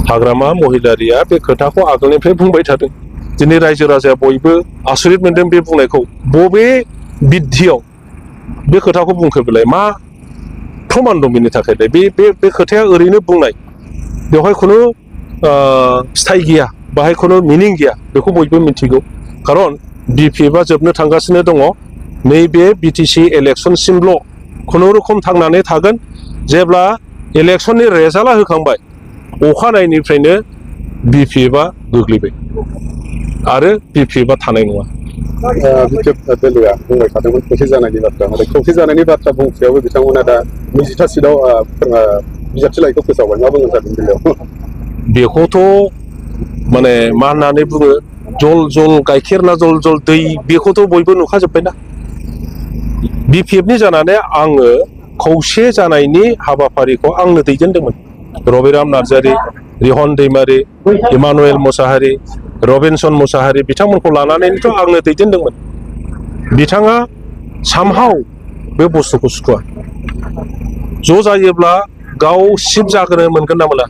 हाग्रामा महिलारिया बे खोथाखौ आगोलनिफ्राय बुंबाय थादों दिनै रायजो राजाया बयबो आसरित मोनदों बे बुंनायखौ बबे बिद्धियाव बे खोथाखौ बुंखो बेलाय मा प्रमान दं बेनि थाखाय बे खोथाया ओरैनो बुंनाय बेवहाय खुनु फिथाइ गैया बाहाय खुनु मिनिं गैया बेखौ बयबो मिथिगौ खारन बिपिएफआ जोबनो थांगासिनो दङ नैबे बिटिसि इलेक्सनसिमल' खुनुरुखुम थांनानै थागोन जेब्ला इलेक्सननि रेजाल्टआ होखांबाय अखानायनिफ्रायनो बिपिएफआ गोग्लैबाय आरो बिपिएफआ थानाय नङा बिटिएफ दोलोआ बुंबाय थादोंमोन खौसे जानायनि बाथ्रा नाथाय खौसे जानायनि बाथ्रा बुंसेयावबो बिथांमोना दा 20था सिटआव बिजाबथि लाइखौ फोसावबाय मा बुंनो सानदों बेयाव बेखौथ' माने मा होननानै बुङो जल जल गाइखेर ना जल जल दै बेखौथ' बयबो नुखाजोब्बायना बिपिएफनि जानानै आङो खौसे जानायनि हाबाफारिखौ आंनो दैदेनदोंमोन रबिराम नार्जारि रिहन दैमारि इमानुएल मोसाहारि रबिनसन मोसाहारि बिथांमोनखौ लानानैथ' आंनो दैदेनदोंमोन बिथाङा सामहाव बे बुस्थुखौ सुखुवा ज' जायोब्ला गाव सिब जाग्रोनो मोनगोन ना मोना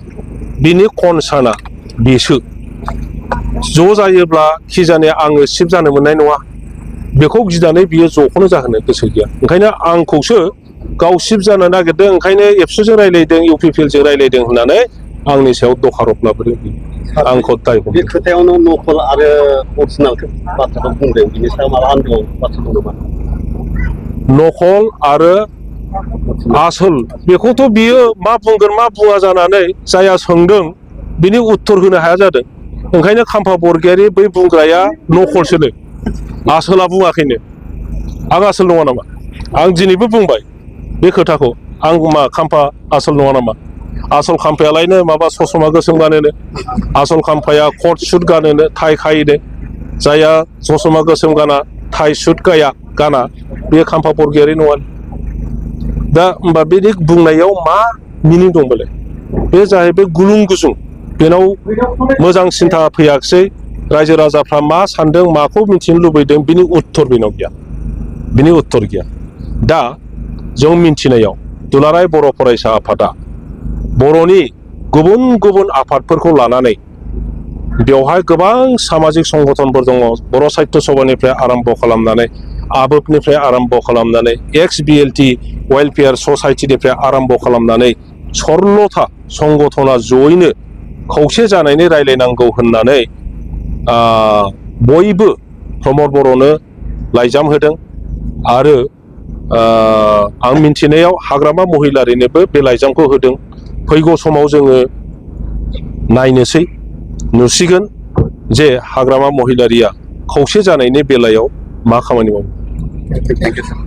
बिनि कनसार्नआ बेसो ज' जायोब्ला खिजाने आङो सिब जानो मोननाय नङा बेखौ गिनानै बियो ज'खौनो जाहोनो गोसो गैया ओंखायनो आंखौसो गाव सिब जानो नागिरदों ओंखायनो एबसुजों रायज्लायदों इउपिपिएलजों रायज्लायदों होननानै आंनि सायाव दखारब लाबोदों आंखौ दाय बे खोथायावनो नकल आरो अरिजिनेल बाथ्राखौ बुंदों बिनि सायाव माबा आन्दोआव बाथ्रा दं नामा नकल आरो आसोल बेखौथ' बियो मा बुंगोन मा बुङा जानानै जाया सोंदों बिनि उत्तर होनो हाया जादों ओंखायनो खाम्फा बरगयारि बै बुंग्राया नकलसोनो आसोला बुङाखैनो आं आसोल नङा नामा आं दिनैबो बुंबाय बे खोथाखौ आं मा खाम्फा आसोल नङा नामा आसल खाम्फायालायनो माबा ससमा गोसोम गानोनो आसल खाम्फाया कट सुट गानोनो टाइ खायोनो जाया ससमा गोसोम गाना टाइ सुट गाना बे खाम्फा बरगयारि नङा दा होमबा बे बुंनायाव मा मिनिं दंबालाय बे जाहैबाय गुलुं गुजुं बेनाव मोजां सिन्था फैयाखिसै रायजो राजाफ्रा मा सानदों माखौ मिथिनो लुबैदों बिनि उत्तर बेनाव गैया दा जों मिन्थिनायाव दुलाराय बर' फरायसा आफादा बर'नि गुबुन गुबुन आफादफोरखौ लानानै बेवहाय गोबां सामाजिक संगठनफोर दङ बर' साहित्य सभानिफ्राय आरम्भ खालामनानै आबोबनिफ्राय आरम्भ खालामनानै एक्स बिएलटि वेलफेयार ससाइटिनिफ्राय आरम्भ खालामनानै सरलथा संगठना जयैनो खौसे जानायनि रायलायनांगौ होननानै बयबो प्रमद बर'नो लाइजाम होदों आरो आं मिन्थिनायाव हाग्रामा महिलारिनोबो बे लाइजामखौ होदों फैगौ समाव जोङो नायनोसै नुसिगोन जे हाग्रामा महिलारिया खौसे जानायनि बेलायाव मा खामानि मावो